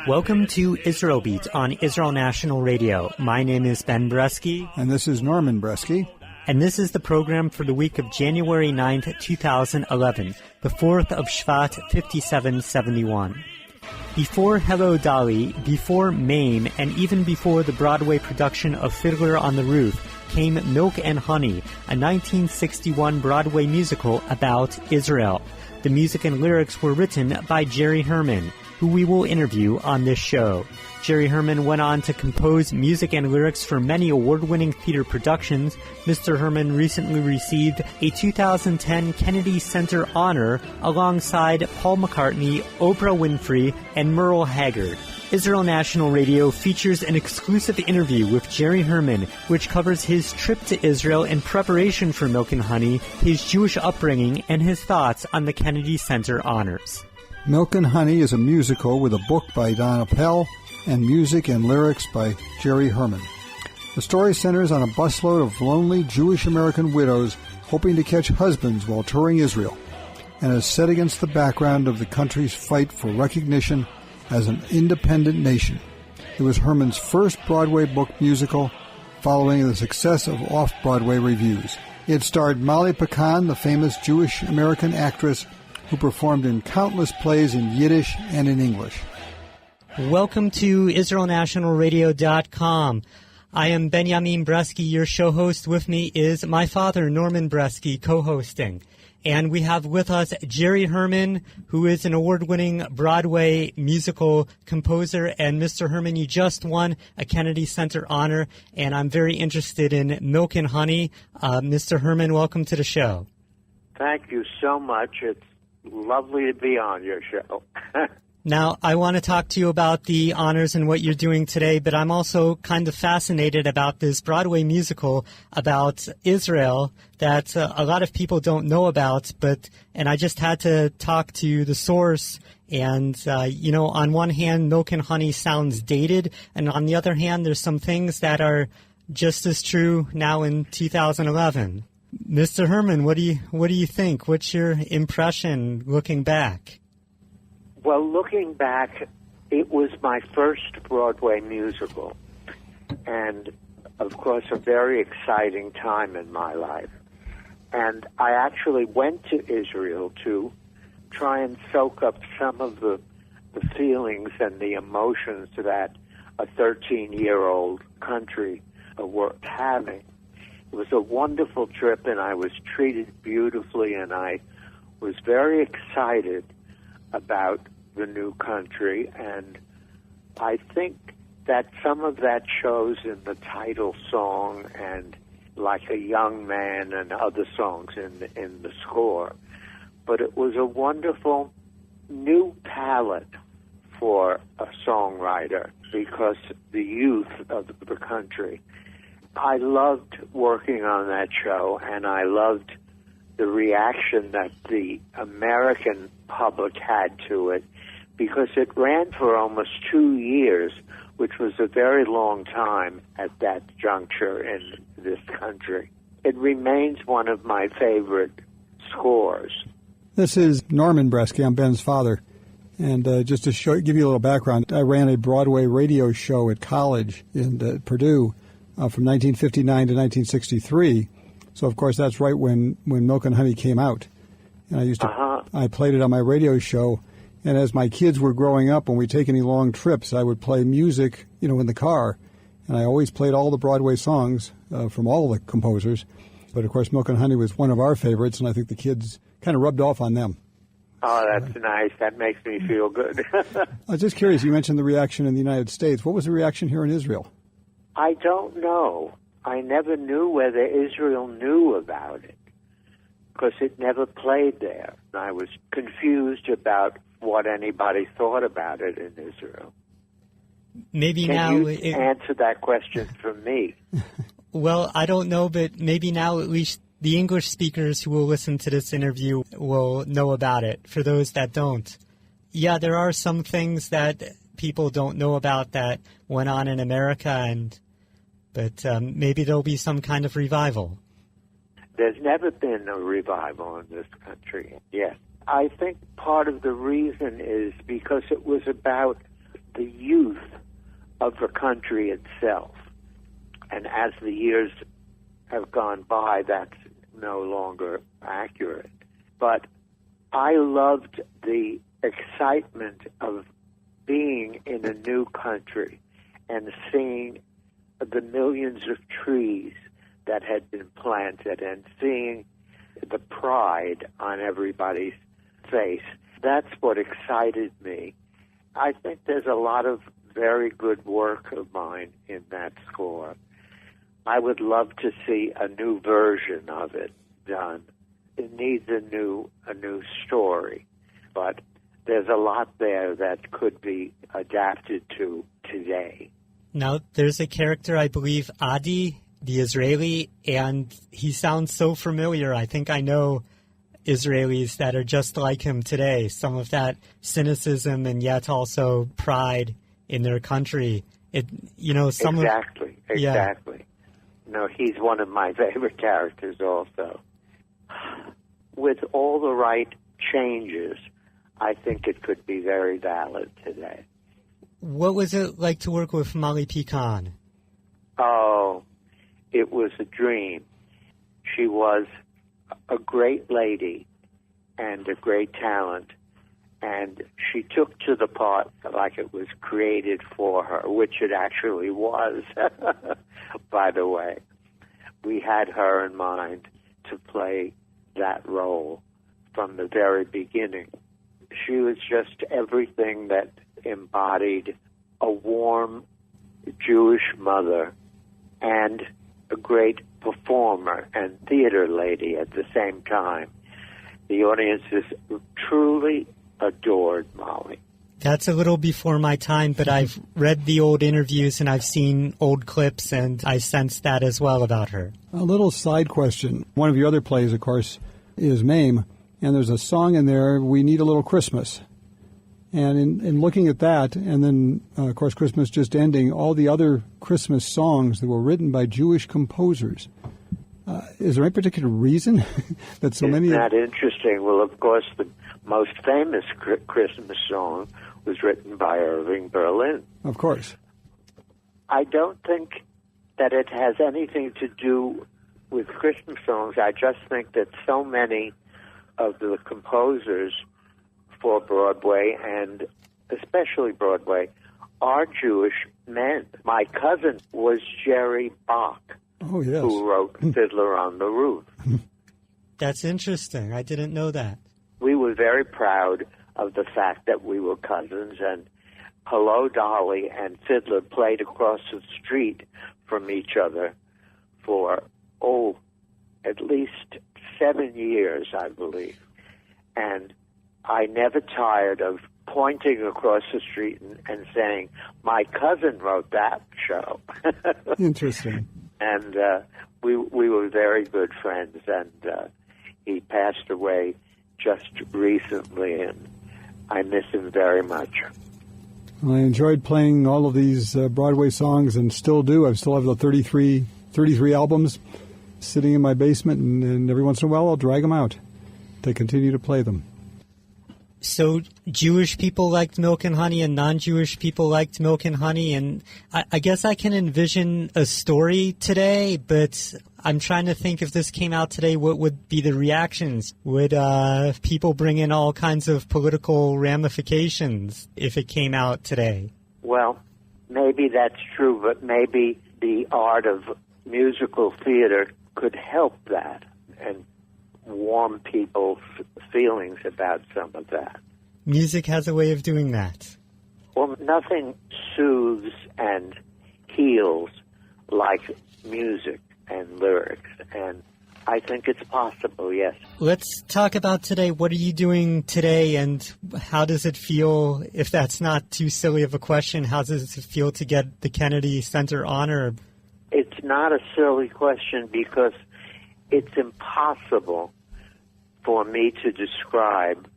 Welcome to Israel Beat on Israel National Radio. My name is Ben Bresky. And this is Norman Bresky. And this is the program for the week of January 9th, 2011, the 4th of Shvat, 5771. Before Hello Dolly, before Mame, and even before the Broadway production of Fiddler on the Roof, came Milk and Honey, a 1961 Broadway musical about Israel. The music and lyrics were written by Jerry Herman, who we will interview on this show. Jerry Herman went on to compose music and lyrics for many award-winning theater productions. Mr. Herman recently received a 2010 Kennedy Center honor alongside Paul McCartney, Oprah Winfrey, and Merle Haggard. Israel National Radio features an exclusive interview with Jerry Herman, which covers his trip to Israel in preparation for Milk and Honey, his Jewish upbringing, and his thoughts on the Kennedy Center honors. Milk and Honey is a musical with a book by Don Appel and music and lyrics by Jerry Herman. The story centers on a busload of lonely Jewish-American widows hoping to catch husbands while touring Israel, and is set against the background of the country's fight for recognition as an independent nation. It was Herman's first Broadway book musical, following the success of off-Broadway revues. It starred Molly Picon, the famous Jewish-American actress who performed in countless plays in Yiddish and in English. Welcome to IsraelNationalRadio.com. I am Benjamin Bresky, your show host. With me is my father, Norman Bresky, co-hosting. And we have with us Jerry Herman, who is an award-winning Broadway musical composer. And Mr. Herman, you just won a Kennedy Center honor, and I'm very interested in Milk and Honey. Mr. Herman, welcome to the show. Thank you so much. It's lovely to be on your show. Now, I want to talk to you about the honors and what you're doing today, but I'm also kind of fascinated about this Broadway musical about Israel that a lot of people don't know about, and I just had to talk to the source, and, on one hand, Milk and Honey sounds dated, and on the other hand, there's some things that are just as true now in 2011. Mr. Herman, what do you think? What's your impression looking back? Well, looking back, it was my first Broadway musical, and, of course, a very exciting time in my life. And I actually went to Israel to try and soak up some of the feelings and the emotions that a 13-year-old country was having. It was a wonderful trip, and I was treated beautifully, and I was very excited about the new country, and I think that some of that shows in the title song and Like a Young Man and other songs in the score. But it was a wonderful new palette for a songwriter because the youth of the country. I loved working on that show, and I loved the reaction that the American public had to it, because it ran for almost 2 years, which was a very long time at that juncture in this country. It remains one of my favorite scores. This is Norman Bresky. I'm Ben's father. And just to give you a little background, I ran a Broadway radio show at college in Purdue from 1959 to 1963. So, of course, that's right when Milk and Honey came out. And I used to, I played it on my radio show. And as my kids were growing up, when we'd take any long trips, I would play music, in the car. And I always played all the Broadway songs from all the composers. But, of course, Milk and Honey was one of our favorites, and I think the kids kind of rubbed off on them. Oh, that's nice. That makes me feel good. I was just curious. You mentioned the reaction in the United States. What was the reaction here in Israel? I don't know. I never knew whether Israel knew about it, because it never played there. I was confused about what anybody thought about it in Israel. Maybe Can now you answer that question for me? Well, I don't know, but maybe now at least the English speakers who will listen to this interview will know about it. For those that don't, yeah, there are some things that people don't know about that went on in America, but maybe there'll be some kind of revival. There's never been a revival in this country yet. I think part of the reason is because it was about the of the country itself. And as the years have gone by, that's no longer accurate. But I loved the excitement of being in a new country and seeing the millions of trees that had been planted and seeing the pride on everybody's face. That's what excited me. I think there's a lot of very good work of mine in that score. I would love to see a new version of it done. It needs a new story, but there's a lot there that could be adapted to today. Now, there's a character, I believe, Adi, the Israeli, and he sounds so familiar. I think I know Israelis that are just like him today. Some of that cynicism and yet also pride in their country. Exactly. Yeah. No, he's one of my favorite characters also. With all the right changes, I think it could be very valid today. What was it like to work with Molly Picon? Oh, it was a dream. She was a great lady and a great talent, and she took to the part like it was created for her, which it actually was, by the way. We had her in mind to play that role from the very beginning. She was just everything that embodied a warm Jewish mother and a great performer and theater lady at the same time. The audiences truly adored Molly. That's a little before my time, but I've read the old interviews and I've seen old clips, and I sense that as well about her. A little side question. One of your other plays, of course, is Mame, and there's a song in there, We Need a Little Christmas. And in looking at that, and then, of course, Christmas just ending, all the other Christmas songs that were written by Jewish composers, is there any particular reason that so many... Isn't that interesting? Well, of course, the most famous Christmas song was written by Irving Berlin. Of course. I don't think that it has anything to do with Christmas songs. I just think that so many of the composers for Broadway, and especially Broadway, are Jewish men. My cousin was Jerry Bach, oh, yes, who wrote Fiddler on the Roof. That's interesting. I didn't know that. We were very proud of the fact that we were cousins, and Hello Dolly and Fiddler played across the street from each other for, at least 7 years, I believe. And I never tired of pointing across the street and saying, my cousin wrote that show. Interesting. And we were very good friends, and he passed away just recently, and I miss him very much. I enjoyed playing all of these Broadway songs and still do. I still have the 33 albums sitting in my basement, and every once in a while I'll drag them out to continue to play them. So Jewish people liked Milk and Honey and non-Jewish people liked Milk and Honey, and I guess I can envision a story today, but I'm trying to think if this came out today, what would be the reactions? Would people bring in all kinds of political ramifications if it came out today? Well, maybe that's true, but maybe the art of musical theater could help that and warm people's feelings about some of that. Music has a way of doing that. Well, nothing soothes and heals like music and lyrics, and I think it's possible, yes. Let's talk about today. What are you doing today, and how does it feel, if that's not too silly of a question, how does it feel to get the Kennedy Center honor? It's not a silly question because it's impossible for me to describe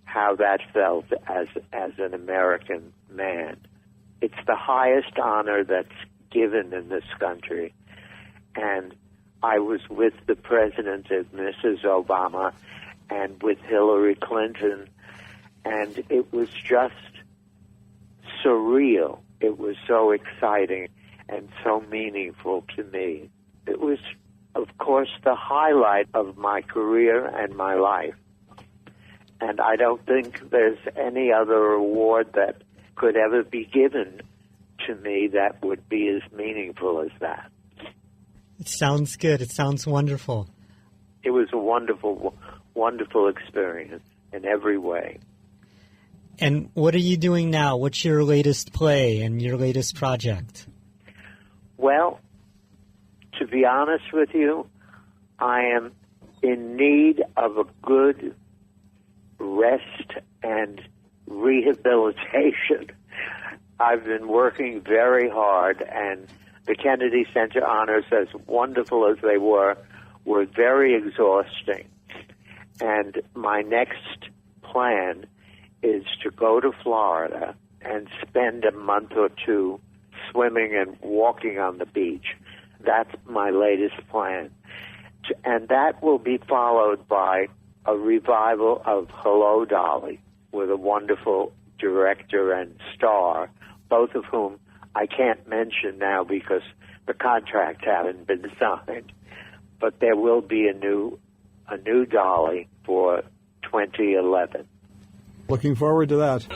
how that felt as an American man. It's the highest honor that's given in this country. And I was with the President and Mrs. Obama and with Hillary Clinton, and it was just surreal. it was so exciting and so meaningful to me. It was, of course, the highlight of my career and my life. And I don't think there's any other award that could ever be given to me that would be as meaningful as that. It sounds good. It sounds wonderful. It was a wonderful, wonderful experience in every way. And what are you doing now? What's your latest play and your latest project? Well, to be honest with you, I am in need of a good rest and rehabilitation. I've been working very hard, and the Kennedy Center Honors, as wonderful as they were very exhausting. And my next plan is to go to Florida and spend a month or two swimming and walking on the beach. That's my latest plan. And that will be followed by a revival of Hello Dolly with a wonderful director and star, both of whom I can't mention now because the contract haven't been signed. But there will be a new Dolly for 2011. Looking forward to that.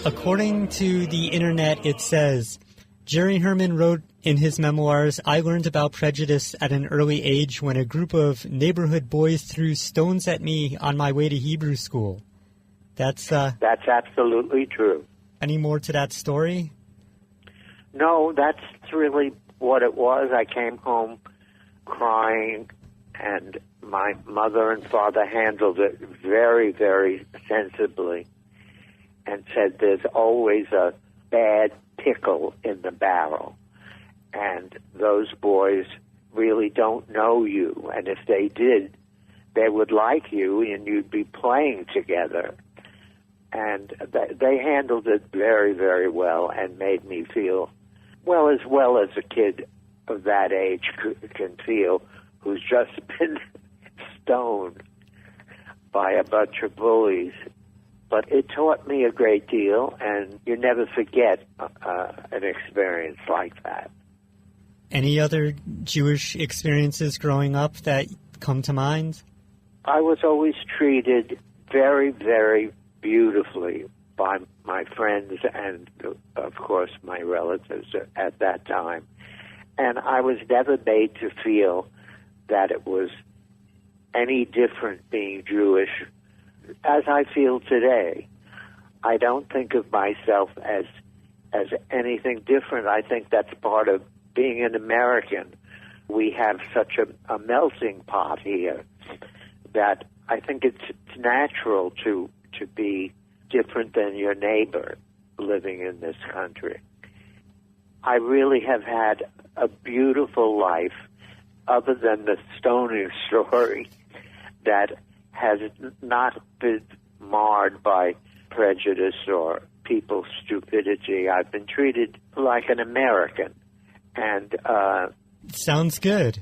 According to the internet, it says, Jerry Herman wrote in his memoirs, I learned about prejudice at an early age when a group of neighborhood boys threw stones at me on my way to Hebrew school. That's absolutely true. Any more to that story? No, that's really what it was. I came home crying, and my mother and father handled it very, very sensibly and said there's always a bad pickle in the barrel, and those boys really don't know you, and if they did, they would like you and you'd be playing together. And they handled it very, very well and made me feel well as a kid of that age can feel, who's just been stoned by a bunch of bullies. But it taught me a great deal, and you never forget an experience like that. Any other Jewish experiences growing up that come to mind? I was always treated very, very beautifully by my friends and, of course, my relatives at that time. And I was never made to feel that it was any different being Jewish as I feel today. I don't think of myself as anything different. I think that's part of being an American. We have such a melting pot here that I think it's natural to be different than your neighbor living in this country. I really have had a beautiful life, other than the stoning story, that has not been marred by prejudice or people's stupidity. I've been treated like an American, and sounds good.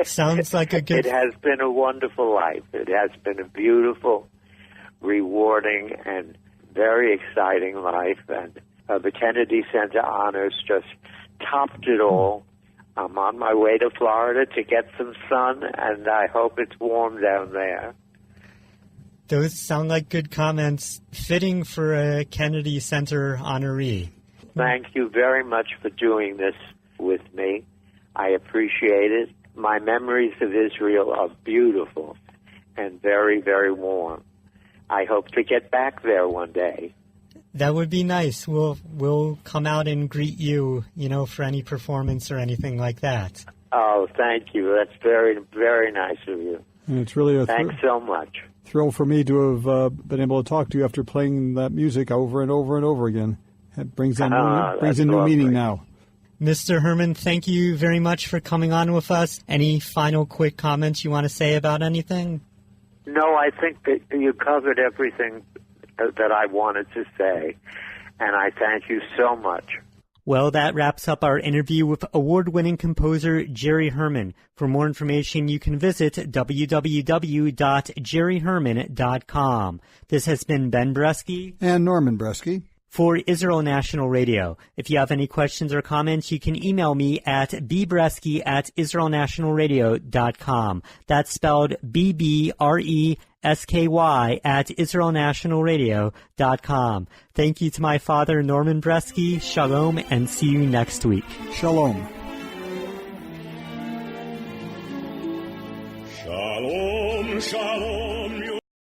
Sounds like a good. It has been a wonderful life. It has been a beautiful, rewarding, and very exciting life. And the Kennedy Center Honors just topped it all. I'm on my way to Florida to get some sun, and I hope it's warm down there. Those sound like good comments, fitting for a Kennedy Center honoree. Thank you very much for doing this with me. I appreciate it. My memories of Israel are beautiful and very, very warm. I hope to get back there one day. That would be nice. We'll come out and greet you, for any performance or anything like that. Oh, thank you. That's very, very nice of you. And it's really a thanks so much. Thrill for me to have been able to talk to you after playing that music over and over and over again. It brings in new meaning now. Mr. Herman, thank you very much for coming on with us. Any final quick comments you want to say about anything? No, I think that you covered everything that I wanted to say, and I thank you so much. Well, that wraps up our interview with award-winning composer Jerry Herman. For more information, you can visit www.jerryherman.com. This has been Ben Bresky and Norman Bresky for Israel National Radio. If you have any questions or comments, you can email me at bbresky@israelnationalradio.com. That's spelled BBRESKY@israelnationalradio.com. Thank you to my father, Norman Bresky. Shalom, and see you next week. Shalom. Shalom, shalom.